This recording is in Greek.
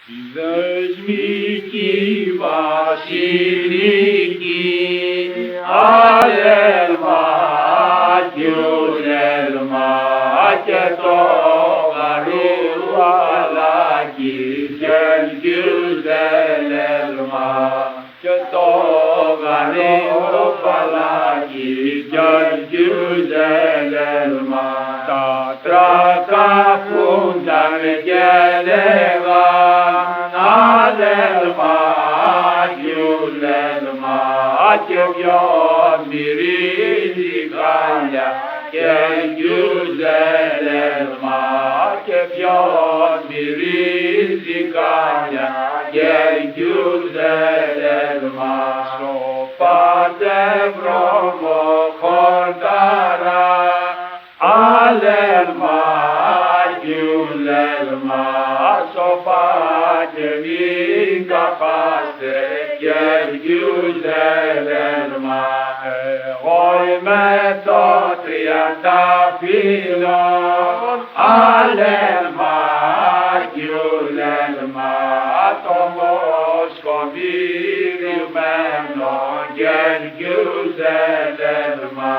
Η δεσμική βασιλική αλέλμα κι ουλέλμα και το γαρουφαλάκι και γιουζελέλμα και το γαρουφαλάκι και γιουζελέλμα τα τρακαφούνταν και λέγαν αλέλμα κι ουλέλμα και ποιον μυρίζει χάλια και γιουζελέλμα και ποιον μυρίζει χάλια και γιουζελέλμα σοπάτε βρώμο χορταρά αλέλμα κι ουλέλμα σοπάτε μην καπάστε και γιουζελέλμα. Εγώ είμαι το τριανταφύλλον αλέλμα κι ουλέλμα το μοσκοβίριμένο και γιουζελέλμα.